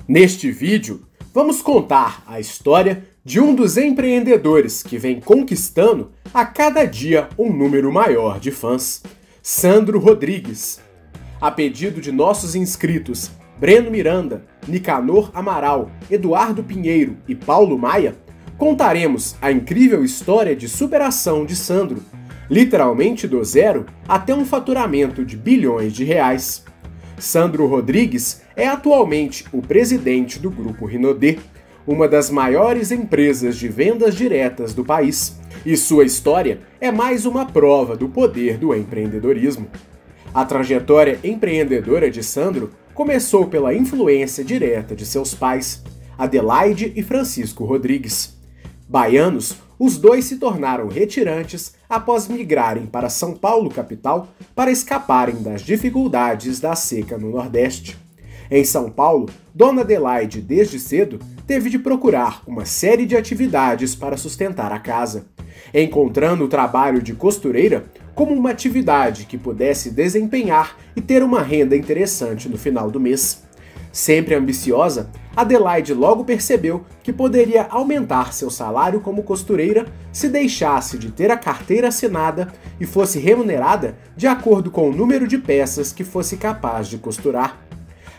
Neste vídeo, vamos contar a história de um dos empreendedores que vem conquistando a cada dia um número maior de fãs, Sandro Rodrigues. A pedido de nossos inscritos Breno Miranda, Nicanor Amaral, Eduardo Pinheiro e Paulo Maia, contaremos a incrível história de superação de Sandro, literalmente do zero até um faturamento de bilhões de reais. Sandro Rodrigues é atualmente o presidente do Grupo Rinodê, uma das maiores empresas de vendas diretas do país, e sua história é mais uma prova do poder do empreendedorismo. A trajetória empreendedora de Sandro começou pela influência direta de seus pais, Adelaide e Francisco Rodrigues. Baianos, os dois se tornaram retirantes após migrarem para São Paulo, capital, para escaparem das dificuldades da seca no Nordeste. Em São Paulo, Dona Adelaide, desde cedo, teve de procurar uma série de atividades para sustentar a casa, encontrando o trabalho de costureira como uma atividade que pudesse desempenhar e ter uma renda interessante no final do mês. Sempre ambiciosa, Adelaide logo percebeu que poderia aumentar seu salário como costureira se deixasse de ter a carteira assinada e fosse remunerada de acordo com o número de peças que fosse capaz de costurar.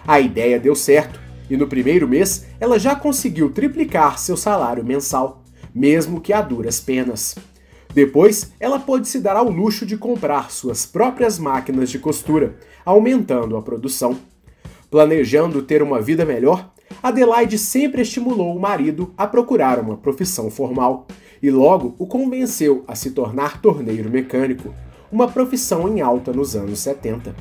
A ideia deu certo, e no primeiro mês ela já conseguiu triplicar seu salário mensal, mesmo que a duras penas. Depois, ela pôde se dar ao luxo de comprar suas próprias máquinas de costura, aumentando a produção. Planejando ter uma vida melhor, Adelaide sempre estimulou o marido a procurar uma profissão formal e logo o convenceu a se tornar torneiro mecânico, uma profissão em alta nos anos 70.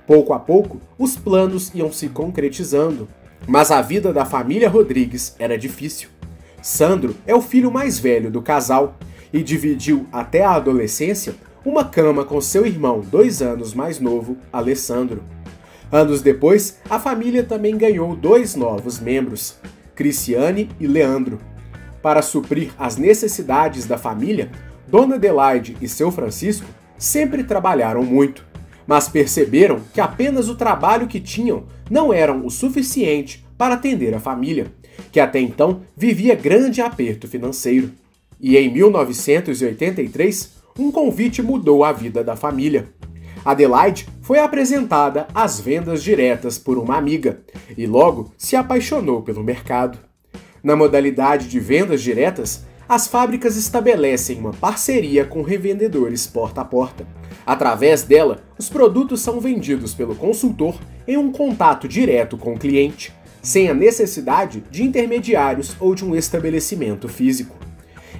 Pouco a pouco, os planos iam se concretizando, mas a vida da família Rodrigues era difícil. Sandro é o filho mais velho do casal e dividiu até a adolescência uma cama com seu irmão 2 anos mais novo, Alessandro. Anos depois, a família também ganhou 2 novos membros, Cristiane e Leandro. Para suprir as necessidades da família, Dona Adelaide e seu Francisco sempre trabalharam muito, mas perceberam que apenas o trabalho que tinham não eram o suficiente para atender a família, que até então vivia grande aperto financeiro. E em 1983, um convite mudou a vida da família. Adelaide foi apresentada às vendas diretas por uma amiga e logo se apaixonou pelo mercado. Na modalidade de vendas diretas, as fábricas estabelecem uma parceria com revendedores porta a porta. Através dela, os produtos são vendidos pelo consultor em um contato direto com o cliente, sem a necessidade de intermediários ou de um estabelecimento físico.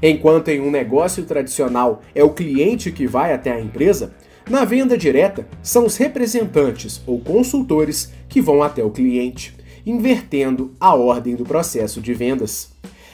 Enquanto em um negócio tradicional é o cliente que vai até a empresa, na venda direta são os representantes ou consultores que vão até o cliente, invertendo a ordem do processo de vendas.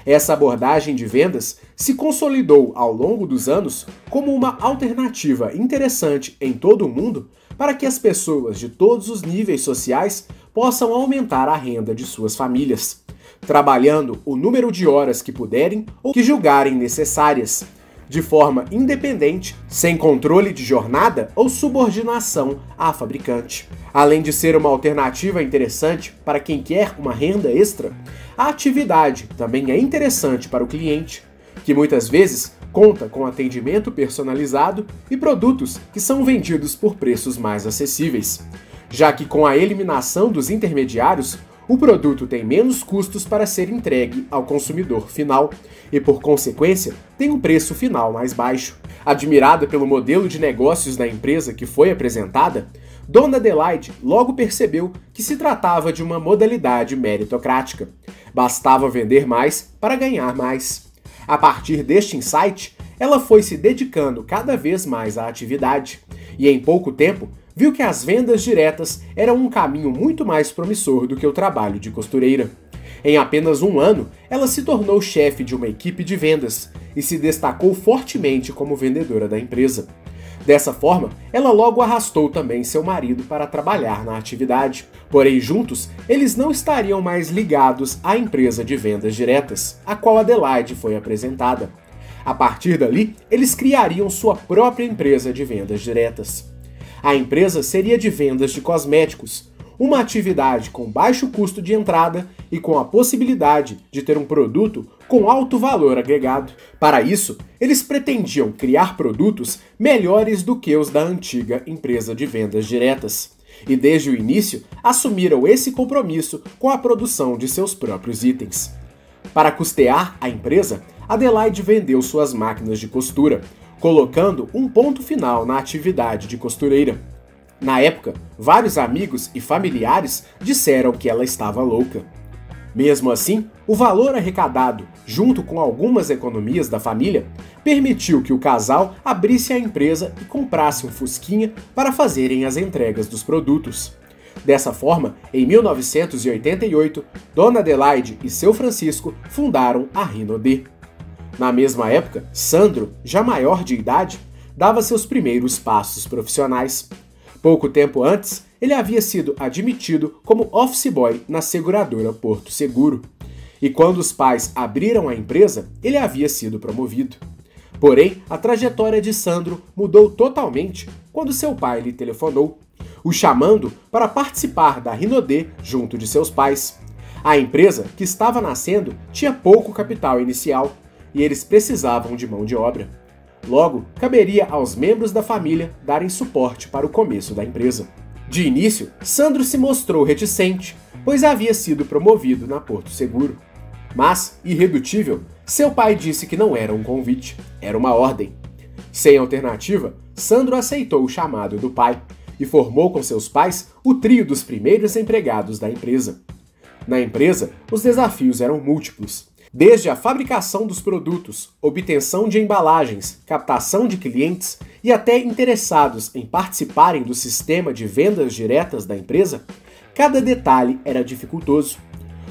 Essa abordagem de vendas se consolidou ao longo dos anos como uma alternativa interessante em todo o mundo para que as pessoas de todos os níveis sociais possam aumentar a renda de suas famílias, trabalhando o número de horas que puderem ou que julgarem necessárias, de forma independente, sem controle de jornada ou subordinação à fabricante. Além de ser uma alternativa interessante para quem quer uma renda extra, a atividade também é interessante para o cliente, que muitas vezes conta com atendimento personalizado e produtos que são vendidos por preços mais acessíveis, já que com a eliminação dos intermediários, o produto tem menos custos para ser entregue ao consumidor final e, por consequência, tem um preço final mais baixo. Admirada pelo modelo de negócios da empresa que foi apresentada, Dona Adelaide logo percebeu que se tratava de uma modalidade meritocrática. Bastava vender mais para ganhar mais. A partir deste insight, ela foi se dedicando cada vez mais à atividade e, em pouco tempo, viu que as vendas diretas eram um caminho muito mais promissor do que o trabalho de costureira. Em apenas 1 ano, ela se tornou chefe de uma equipe de vendas e se destacou fortemente como vendedora da empresa. Dessa forma, ela logo arrastou também seu marido para trabalhar na atividade. Porém, juntos, eles não estariam mais ligados à empresa de vendas diretas, a qual Adelaide foi apresentada. A partir dali, eles criariam sua própria empresa de vendas diretas. A empresa seria de vendas de cosméticos, uma atividade com baixo custo de entrada e com a possibilidade de ter um produto com alto valor agregado. Para isso, eles pretendiam criar produtos melhores do que os da antiga empresa de vendas diretas. E desde o início, assumiram esse compromisso com a produção de seus próprios itens. Para custear a empresa, Adelaide vendeu suas máquinas de costura, colocando um ponto final na atividade de costureira. Na época, vários amigos e familiares disseram que ela estava louca. Mesmo assim, o valor arrecadado, junto com algumas economias da família, permitiu que o casal abrisse a empresa e comprasse um Fusquinha para fazerem as entregas dos produtos. Dessa forma, em 1988, Dona Adelaide e seu Francisco fundaram a Renaudê. Na mesma época, Sandro, já maior de idade, dava seus primeiros passos profissionais. Pouco tempo antes, ele havia sido admitido como office boy na seguradora Porto Seguro. E quando os pais abriram a empresa, ele havia sido promovido. Porém, a trajetória de Sandro mudou totalmente quando seu pai lhe telefonou, o chamando para participar da Renaudê junto de seus pais. A empresa, que estava nascendo, tinha pouco capital inicial e eles precisavam de mão de obra. Logo, caberia aos membros da família darem suporte para o começo da empresa. De início, Sandro se mostrou reticente, pois havia sido promovido na Porto Seguro. Mas, irredutível, seu pai disse que não era um convite, era uma ordem. Sem alternativa, Sandro aceitou o chamado do pai e formou com seus pais o trio dos primeiros empregados da empresa. Na empresa, os desafios eram múltiplos. Desde a fabricação dos produtos, obtenção de embalagens, captação de clientes e até interessados em participarem do sistema de vendas diretas da empresa, cada detalhe era dificultoso.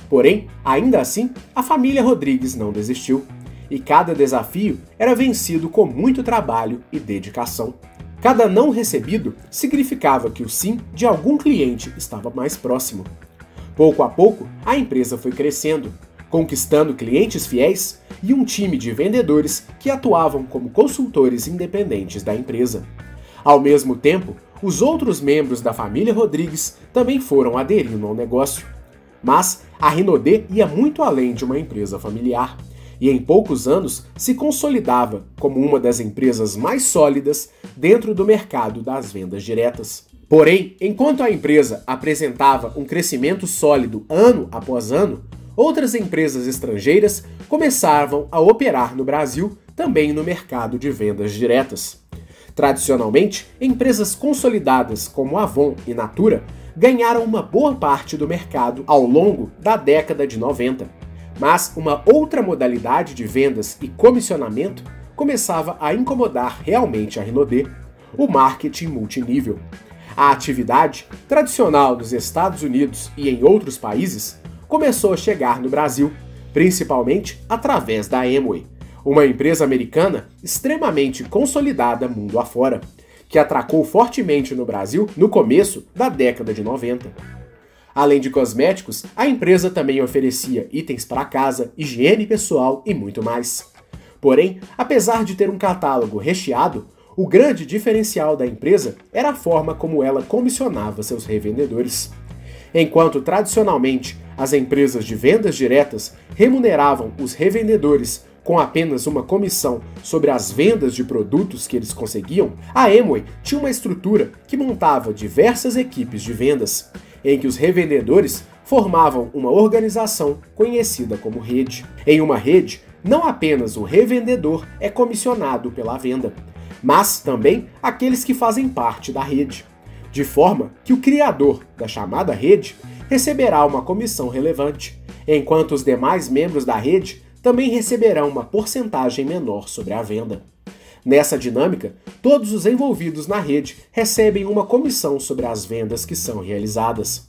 Porém, ainda assim, a família Rodrigues não desistiu, e cada desafio era vencido com muito trabalho e dedicação. Cada não recebido significava que o sim de algum cliente estava mais próximo. Pouco a pouco, a empresa foi crescendo, conquistando clientes fiéis e um time de vendedores que atuavam como consultores independentes da empresa. Ao mesmo tempo, os outros membros da família Rodrigues também foram aderindo ao negócio. Mas a Renaudê ia muito além de uma empresa familiar, e em poucos anos se consolidava como uma das empresas mais sólidas dentro do mercado das vendas diretas. Porém, enquanto a empresa apresentava um crescimento sólido ano após ano, outras empresas estrangeiras começavam a operar no Brasil também no mercado de vendas diretas. Tradicionalmente, empresas consolidadas como Avon e Natura ganharam uma boa parte do mercado ao longo da década de 90, mas uma outra modalidade de vendas e comissionamento começava a incomodar realmente a Renaudê: o marketing multinível. A atividade, tradicional nos Estados Unidos e em outros países, começou a chegar no Brasil, principalmente através da Amway, uma empresa americana extremamente consolidada mundo afora, que atracou fortemente no Brasil no começo da década de 90. Além de cosméticos, a empresa também oferecia itens para casa, higiene pessoal e muito mais. Porém, apesar de ter um catálogo recheado, o grande diferencial da empresa era a forma como ela comissionava seus revendedores. Enquanto tradicionalmente as empresas de vendas diretas remuneravam os revendedores com apenas uma comissão sobre as vendas de produtos que eles conseguiam, a Amway tinha uma estrutura que montava diversas equipes de vendas, em que os revendedores formavam uma organização conhecida como rede. Em uma rede, não apenas o revendedor é comissionado pela venda, mas também aqueles que fazem parte da rede, de forma que o criador da chamada rede receberá uma comissão relevante, enquanto os demais membros da rede também receberão uma porcentagem menor sobre a venda. Nessa dinâmica, todos os envolvidos na rede recebem uma comissão sobre as vendas que são realizadas.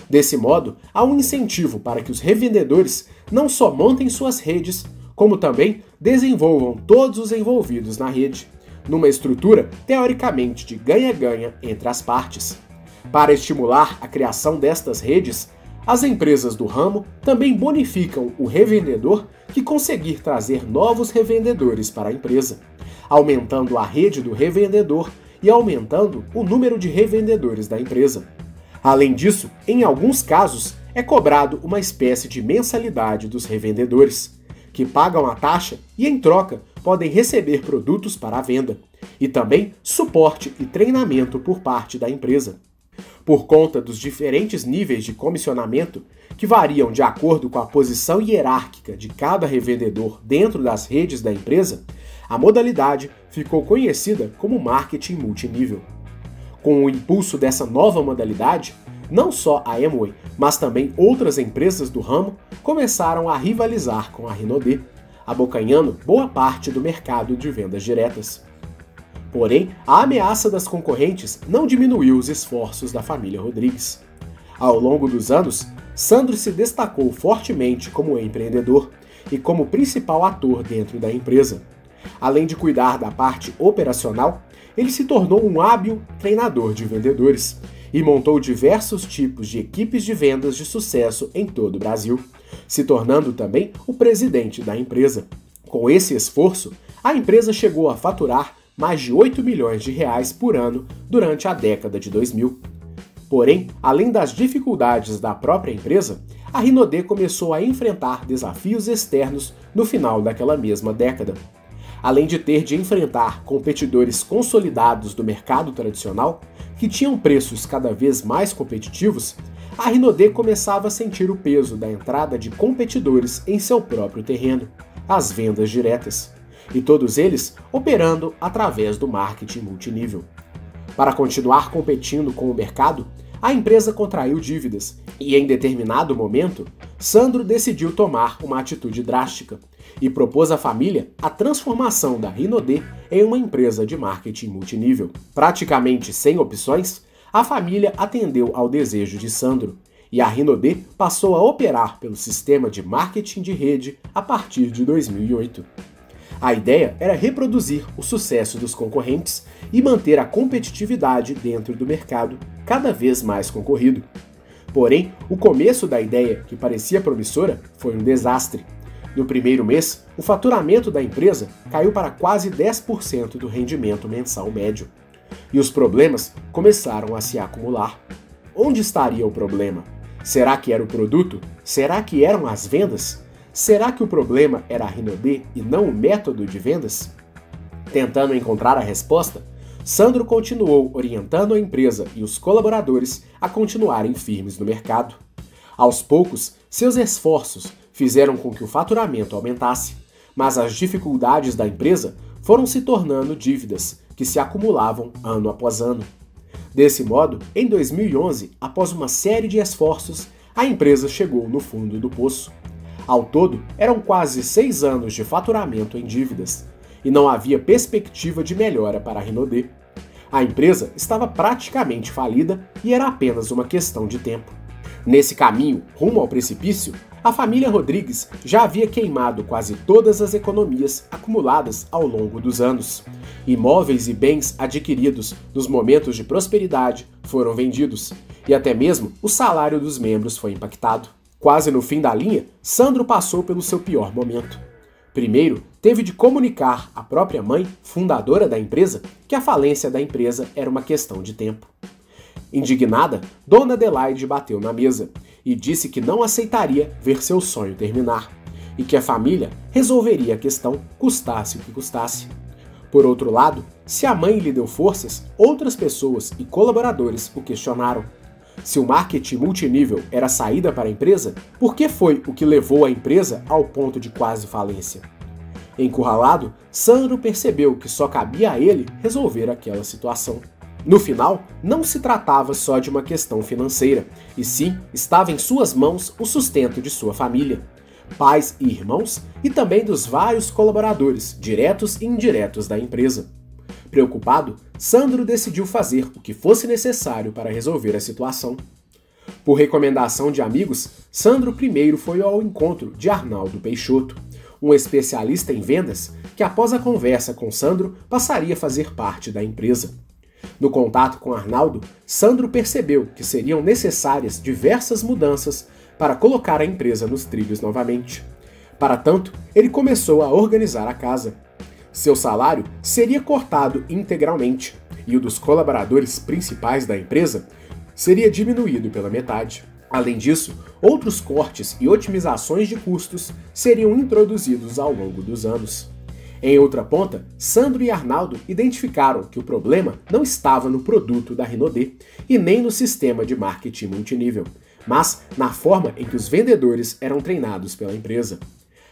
Desse modo, há um incentivo para que os revendedores não só montem suas redes, como também desenvolvam todos os envolvidos na rede, numa estrutura teoricamente de ganha-ganha entre as partes. Para estimular a criação destas redes, as empresas do ramo também bonificam o revendedor que conseguir trazer novos revendedores para a empresa, aumentando a rede do revendedor e aumentando o número de revendedores da empresa. Além disso, em alguns casos, é cobrado uma espécie de mensalidade dos revendedores, que pagam a taxa e, em troca, podem receber produtos para a venda, e também suporte e treinamento por parte da empresa. Por conta dos diferentes níveis de comissionamento, que variam de acordo com a posição hierárquica de cada revendedor dentro das redes da empresa, a modalidade ficou conhecida como marketing multinível. Com o impulso dessa nova modalidade, não só a Amway, mas também outras empresas do ramo começaram a rivalizar com a Renaudê, abocanhando boa parte do mercado de vendas diretas. Porém, a ameaça das concorrentes não diminuiu os esforços da família Rodrigues. Ao longo dos anos, Sandro se destacou fortemente como empreendedor e como principal ator dentro da empresa. Além de cuidar da parte operacional, ele se tornou um hábil treinador de vendedores e montou diversos tipos de equipes de vendas de sucesso em todo o Brasil, se tornando também o presidente da empresa. Com esse esforço, a empresa chegou a faturar mais de 8 milhões de reais por ano durante a década de 2000. Porém, além das dificuldades da própria empresa, a Renaudê começou a enfrentar desafios externos no final daquela mesma década. Além de ter de enfrentar competidores consolidados do mercado tradicional, que tinham preços cada vez mais competitivos, a Renaudê começava a sentir o peso da entrada de competidores em seu próprio terreno, as vendas diretas, e todos eles operando através do marketing multinível. Para continuar competindo com o mercado, a empresa contraiu dívidas e, em determinado momento, Sandro decidiu tomar uma atitude drástica e propôs à família a transformação da Renaudê em uma empresa de marketing multinível. Praticamente sem opções, a família atendeu ao desejo de Sandro e a Renaudê passou a operar pelo sistema de marketing de rede a partir de 2008. A ideia era reproduzir o sucesso dos concorrentes e manter a competitividade dentro do mercado cada vez mais concorrido. Porém, o começo da ideia, que parecia promissora, foi um desastre. No primeiro mês, o faturamento da empresa caiu para quase 10% do rendimento mensal médio. E os problemas começaram a se acumular. Onde estaria o problema? Será que era o produto? Será que eram as vendas? Será que o problema era a Renaudê e não o método de vendas? Tentando encontrar a resposta, Sandro continuou orientando a empresa e os colaboradores a continuarem firmes no mercado. Aos poucos, seus esforços fizeram com que o faturamento aumentasse, mas as dificuldades da empresa foram se tornando dívidas que se acumulavam ano após ano. Desse modo, em 2011, após uma série de esforços, a empresa chegou no fundo do poço. Ao todo, eram quase 6 anos de faturamento em dívidas, e não havia perspectiva de melhora para a Renaudê. A empresa estava praticamente falida e era apenas uma questão de tempo. Nesse caminho rumo ao precipício, a família Rodrigues já havia queimado quase todas as economias acumuladas ao longo dos anos. Imóveis e bens adquiridos nos momentos de prosperidade foram vendidos, e até mesmo o salário dos membros foi impactado. Quase no fim da linha, Sandro passou pelo seu pior momento. Primeiro, teve de comunicar à própria mãe, fundadora da empresa, que a falência da empresa era uma questão de tempo. Indignada, Dona Adelaide bateu na mesa e disse que não aceitaria ver seu sonho terminar e que a família resolveria a questão, custasse o que custasse. Por outro lado, se a mãe lhe deu forças, outras pessoas e colaboradores o questionaram. Se o marketing multinível era a saída para a empresa, por que foi o que levou a empresa ao ponto de quase falência? Encurralado, Sandro percebeu que só cabia a ele resolver aquela situação. No final, não se tratava só de uma questão financeira, e sim estava em suas mãos o sustento de sua família, pais e irmãos, e também dos vários colaboradores, diretos e indiretos da empresa. Preocupado, Sandro decidiu fazer o que fosse necessário para resolver a situação. Por recomendação de amigos, Sandro primeiro foi ao encontro de Arnaldo Peixoto, um especialista em vendas que, após a conversa com Sandro, passaria a fazer parte da empresa. No contato com Arnaldo, Sandro percebeu que seriam necessárias diversas mudanças para colocar a empresa nos trilhos novamente. Para tanto, ele começou a organizar a casa. Seu salário seria cortado integralmente e o dos colaboradores principais da empresa seria diminuído pela metade. Além disso, outros cortes e otimizações de custos seriam introduzidos ao longo dos anos. Em outra ponta, Sandro e Arnaldo identificaram que o problema não estava no produto da Renaudê e nem no sistema de marketing multinível, mas na forma em que os vendedores eram treinados pela empresa.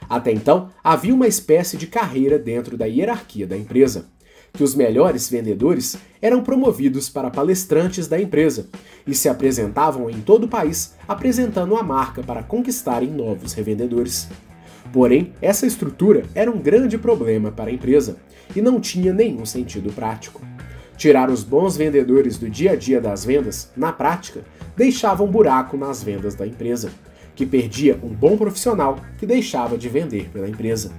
Até então, havia uma espécie de carreira dentro da hierarquia da empresa, que os melhores vendedores eram promovidos para palestrantes da empresa e se apresentavam em todo o país apresentando a marca para conquistarem novos revendedores. Porém, essa estrutura era um grande problema para a empresa e não tinha nenhum sentido prático. Tirar os bons vendedores do dia a dia das vendas, na prática, deixava um buraco nas vendas da empresa, que perdia um bom profissional que deixava de vender pela empresa.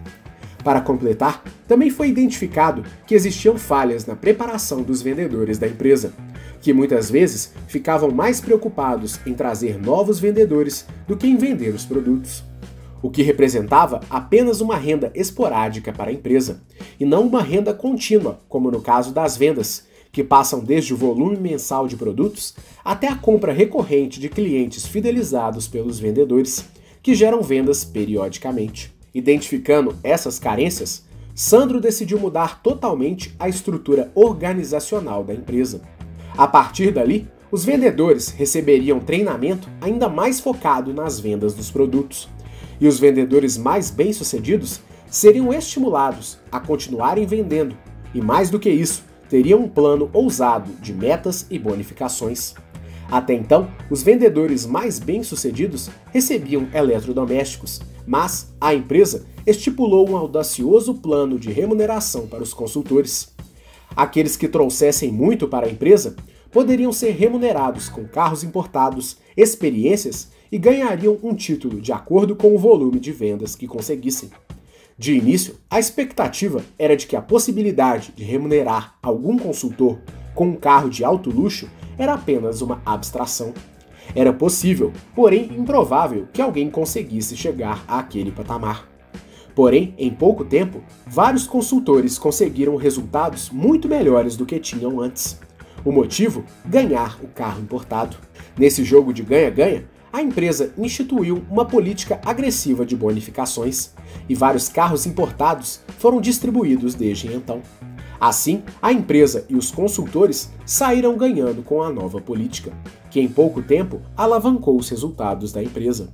Para completar, também foi identificado que existiam falhas na preparação dos vendedores da empresa, que muitas vezes ficavam mais preocupados em trazer novos vendedores do que em vender os produtos, o que representava apenas uma renda esporádica para a empresa, e não uma renda contínua, como no caso das vendas, que passam desde o volume mensal de produtos até a compra recorrente de clientes fidelizados pelos vendedores, que geram vendas periodicamente. Identificando essas carências, Sandro decidiu mudar totalmente a estrutura organizacional da empresa. A partir dali, os vendedores receberiam treinamento ainda mais focado nas vendas dos produtos, e os vendedores mais bem-sucedidos seriam estimulados a continuarem vendendo, e mais do que isso, teriam um plano ousado de metas e bonificações. Até então, os vendedores mais bem-sucedidos recebiam eletrodomésticos, mas a empresa estipulou um audacioso plano de remuneração para os consultores. Aqueles que trouxessem muito para a empresa poderiam ser remunerados com carros importados, experiências e ganhariam um título de acordo com o volume de vendas que conseguissem. De início, a expectativa era de que a possibilidade de remunerar algum consultor com um carro de alto luxo era apenas uma abstração. Era possível, porém improvável, que alguém conseguisse chegar àquele patamar. Porém, em pouco tempo, vários consultores conseguiram resultados muito melhores do que tinham antes. O motivo? Ganhar o carro importado. Nesse jogo de ganha-ganha, a empresa instituiu uma política agressiva de bonificações, e vários carros importados foram distribuídos desde então. Assim, a empresa e os consultores saíram ganhando com a nova política, que em pouco tempo alavancou os resultados da empresa.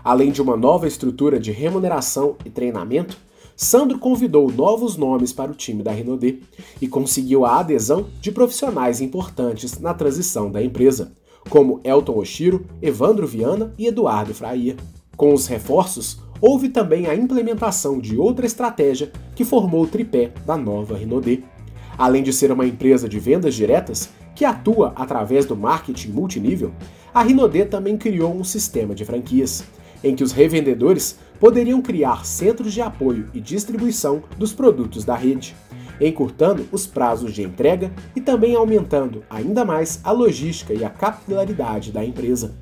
Além de uma nova estrutura de remuneração e treinamento, Sandro convidou novos nomes para o time da Renaudê e conseguiu a adesão de profissionais importantes na transição da empresa, como Elton Oshiro, Evandro Viana e Eduardo Fraia. Com os reforços, houve também a implementação de outra estratégia que formou o tripé da nova Renaudê. Além de ser uma empresa de vendas diretas, que atua através do marketing multinível, a Renaudê também criou um sistema de franquias, em que os revendedores poderiam criar centros de apoio e distribuição dos produtos da rede, encurtando os prazos de entrega e também aumentando ainda mais a logística e a capilaridade da empresa.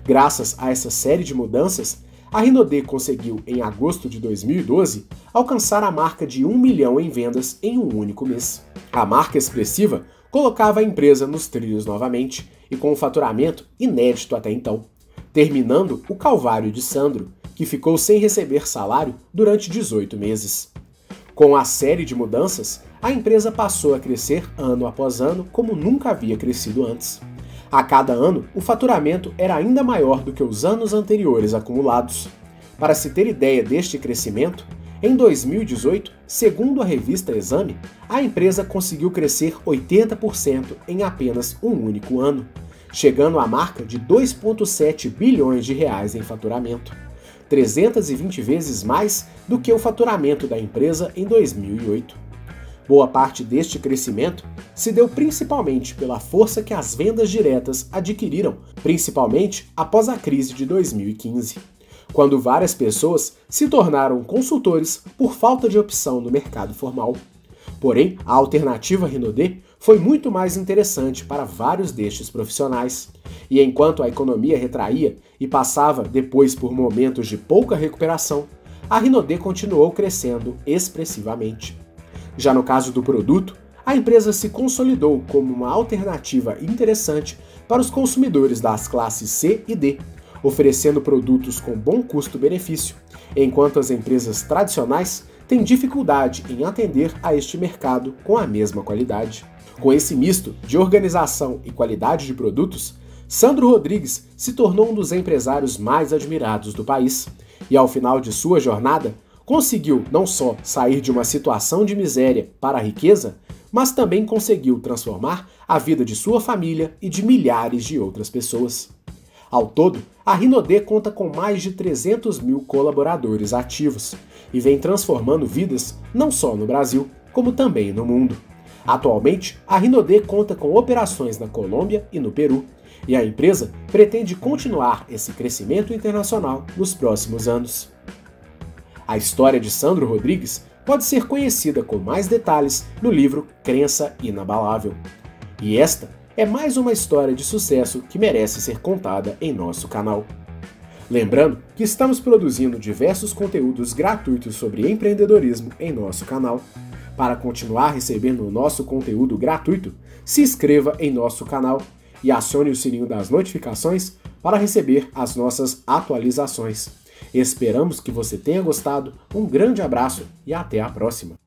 Graças a essa série de mudanças, a Renaudê conseguiu, em agosto de 2012, alcançar a marca de 1 milhão em vendas em um único mês. A marca expressiva colocava a empresa nos trilhos novamente e com um faturamento inédito até então, terminando o calvário de Sandro, que ficou sem receber salário durante 18 meses. Com a série de mudanças, a empresa passou a crescer ano após ano como nunca havia crescido antes. A cada ano, o faturamento era ainda maior do que os anos anteriores acumulados. Para se ter ideia deste crescimento, em 2018, segundo a revista Exame, a empresa conseguiu crescer 80% em apenas um único ano, chegando à marca de 2,7 bilhões de reais em faturamento, 320 vezes mais do que o faturamento da empresa em 2008. Boa parte deste crescimento se deu principalmente pela força que as vendas diretas adquiriram, principalmente após a crise de 2015, quando várias pessoas se tornaram consultores por falta de opção no mercado formal. Porém, a alternativa Renaudê foi muito mais interessante para vários destes profissionais, e enquanto a economia retraía e passava depois por momentos de pouca recuperação, a Renaudê continuou crescendo expressivamente. Já no caso do produto, a empresa se consolidou como uma alternativa interessante para os consumidores das classes C e D, oferecendo produtos com bom custo-benefício, enquanto as empresas tradicionais têm dificuldade em atender a este mercado com a mesma qualidade. Com esse misto de organização e qualidade de produtos, Sandro Rodrigues se tornou um dos empresários mais admirados do país e, ao final de sua jornada, conseguiu não só sair de uma situação de miséria para a riqueza, mas também conseguiu transformar a vida de sua família e de milhares de outras pessoas. Ao todo, a Rinodê conta com mais de 300 mil colaboradores ativos e vem transformando vidas não só no Brasil, como também no mundo. Atualmente, a Rinodê conta com operações na Colômbia e no Peru, e a empresa pretende continuar esse crescimento internacional nos próximos anos. A história de Sandro Rodrigues pode ser conhecida com mais detalhes no livro Crença Inabalável. E esta é mais uma história de sucesso que merece ser contada em nosso canal. Lembrando que estamos produzindo diversos conteúdos gratuitos sobre empreendedorismo em nosso canal. Para continuar recebendo o nosso conteúdo gratuito, se inscreva em nosso canal e acione o sininho das notificações para receber as nossas atualizações. Esperamos que você tenha gostado, um grande abraço e até a próxima!